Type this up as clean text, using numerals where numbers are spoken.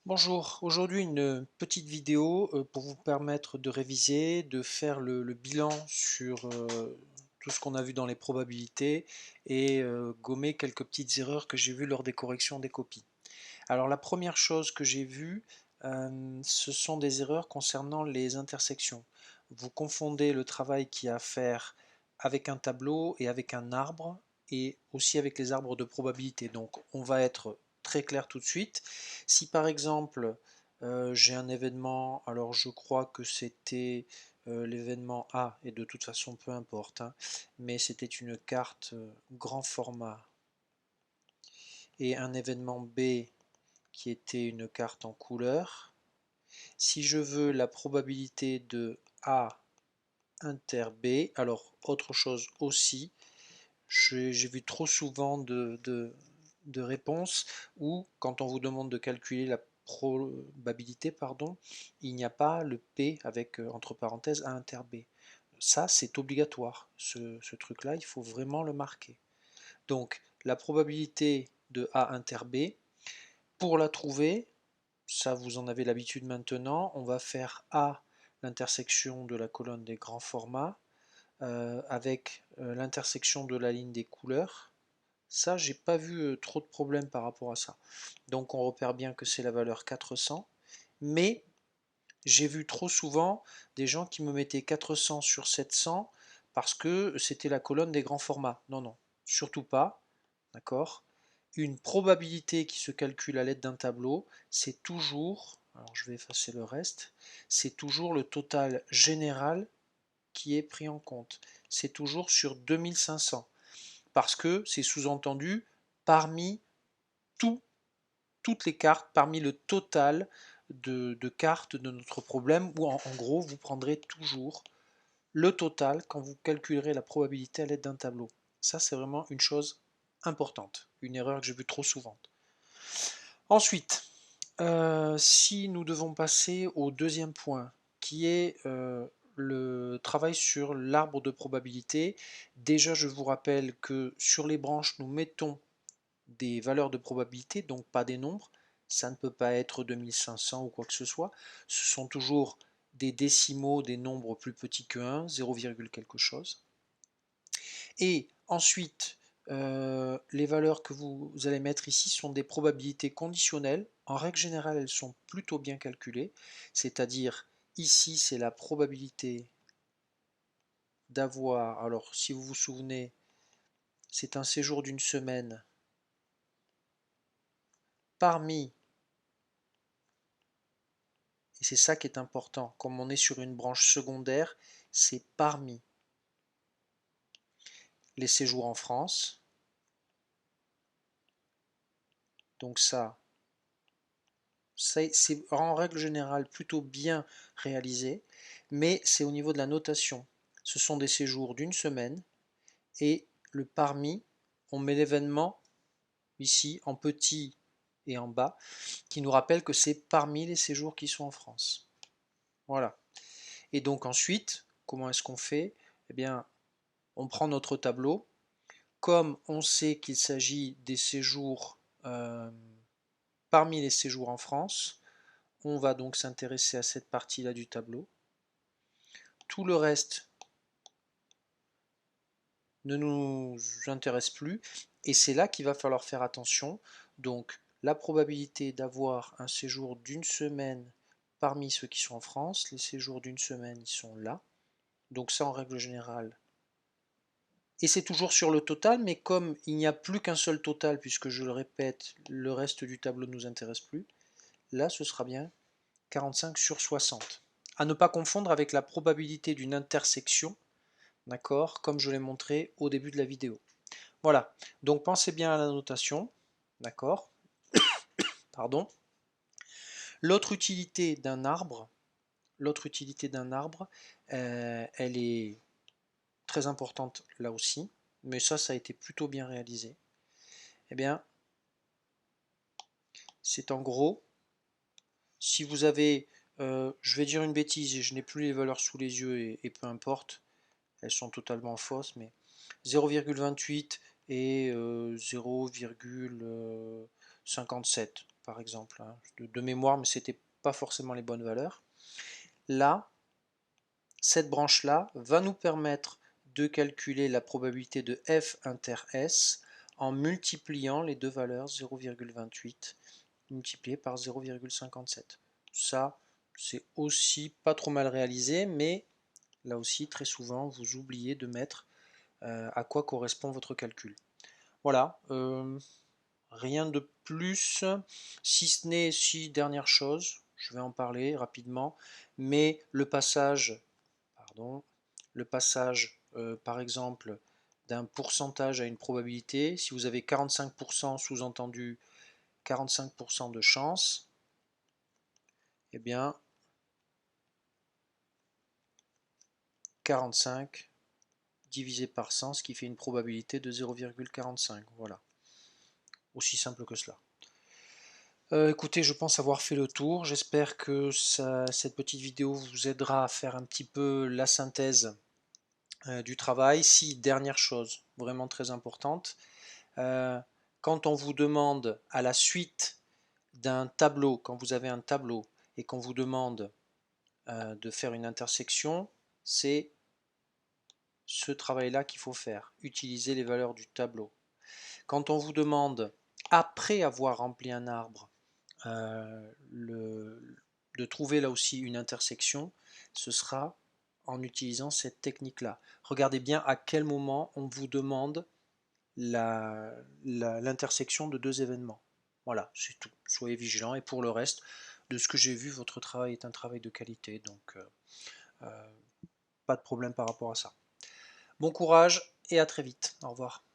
Bonjour, aujourd'hui une petite vidéo pour vous permettre de réviser, de faire le bilan sur tout ce qu'on a vu dans les probabilités et gommer quelques petites erreurs que j'ai vues lors des corrections des copies. Alors la première chose que j'ai vue, ce sont des erreurs concernant les intersections. Vous confondez le travail qu'il y a à faire avec un tableau et avec un arbre et aussi avec les arbres de probabilité. Donc on va être très clair tout de suite. Si par exemple j'ai un événement, alors je crois que c'était l'événement A, et de toute façon peu importe, hein, mais c'était une carte grand format, et un événement B qui était une carte en couleur. Si je veux la probabilité de A inter B, alors autre chose aussi, j'ai vu trop souvent de réponses où quand on vous demande de calculer la probabilité, pardon, il n'y a pas le P avec entre parenthèses A inter B. Ça, c'est obligatoire. Ce truc-là, il faut vraiment le marquer. Donc, la probabilité de A inter B, pour la trouver, ça vous en avez l'habitude maintenant, on va faire A, l'intersection de la colonne des grands formats, avec l'intersection de la ligne des couleurs. Ça, j'ai pas vu trop de problèmes par rapport à ça. Donc on repère bien que c'est la valeur 400, mais j'ai vu trop souvent des gens qui me mettaient 400 sur 700 parce que c'était la colonne des grands formats. Non, non, surtout pas, d'accord? Une probabilité qui se calcule à l'aide d'un tableau, c'est toujours, alors je vais effacer le reste, c'est toujours le total général qui est pris en compte. C'est toujours sur 2500, parce que c'est sous-entendu parmi tout, toutes les cartes, parmi le total de cartes de notre problème, où en gros vous prendrez toujours le total quand vous calculerez la probabilité à l'aide d'un tableau. Ça, c'est vraiment une chose importante, une erreur que j'ai vue trop souvent. Ensuite, si nous devons passer au deuxième point, qui est le travail sur l'arbre de probabilité, déjà je vous rappelle que sur les branches, nous mettons des valeurs de probabilité, donc pas des nombres. Ça ne peut pas être 2500 ou quoi que ce soit. Ce sont toujours des décimaux, des nombres plus petits que 1, 0, quelque chose. Et ensuite, les valeurs que vous allez mettre ici sont des probabilités conditionnelles. En règle générale, elles sont plutôt bien calculées. C'est-à-dire, ici, c'est la probabilité d'avoir, alors si vous vous souvenez, c'est un séjour d'une semaine parmi, et c'est ça qui est important, comme on est sur une branche secondaire, c'est parmi les séjours en France. Donc ça, c'est en règle générale plutôt bien réalisé, mais c'est au niveau de la notation. Ce sont des séjours d'une semaine, et le parmi, on met l'événement ici en petit et en bas, qui nous rappelle que c'est parmi les séjours qui sont en France. Voilà. Et donc ensuite, comment est-ce qu'on fait? Eh bien, on prend notre tableau. Comme on sait qu'il s'agit des séjours parmi les séjours en France, on va donc s'intéresser à cette partie-là du tableau. Tout le reste ne nous intéresse plus, et c'est là qu'il va falloir faire attention. Donc la probabilité d'avoir un séjour d'une semaine parmi ceux qui sont en France, les séjours d'une semaine, ils sont là. Donc ça, en règle générale. Et c'est toujours sur le total, mais comme il n'y a plus qu'un seul total, puisque je le répète, le reste du tableau ne nous intéresse plus, là ce sera bien 45 sur 60. À ne pas confondre avec la probabilité d'une intersection, d'accord, comme je l'ai montré au début de la vidéo. Voilà, donc pensez bien à la notation, d'accord, pardon. L'autre utilité d'un arbre, elle est très importante là aussi, mais ça a été plutôt bien réalisé. Eh bien, c'est en gros, si vous avez, je vais dire une bêtise et je n'ai plus les valeurs sous les yeux, et peu importe, elles sont totalement fausses, mais 0,28 et 0,57 par exemple, hein, de mémoire, mais c'était pas forcément les bonnes valeurs. Là, cette branche-là va nous permettre de calculer la probabilité de f inter s en multipliant les deux valeurs 0,28 multiplié par 0,57. Ça, c'est aussi pas trop mal réalisé, mais là aussi, très souvent, vous oubliez de mettre à quoi correspond votre calcul. Voilà, rien de plus, si ce n'est, si, dernière chose, je vais en parler rapidement, mais le passage, pardon, par exemple, d'un pourcentage à une probabilité, si vous avez 45% sous-entendu 45% de chance, eh bien 45 divisé par 100, ce qui fait une probabilité de 0,45. Voilà, aussi simple que cela. Écoutez, je pense avoir fait le tour. J'espère que cette petite vidéo vous aidera à faire un petit peu la synthèse du travail. Si, dernière chose, vraiment très importante, quand on vous demande à la suite d'un tableau, quand vous avez un tableau et qu'on vous demande de faire une intersection, c'est ce travail-là qu'il faut faire, utiliser les valeurs du tableau. Quand on vous demande, après avoir rempli un arbre, de trouver là aussi une intersection, ce sera en utilisant cette technique-là. Regardez bien à quel moment on vous demande l'intersection de deux événements. Voilà, c'est tout. Soyez vigilants. Et pour le reste, de ce que j'ai vu, votre travail est un travail de qualité, donc pas de problème par rapport à ça. Bon courage et à très vite. Au revoir.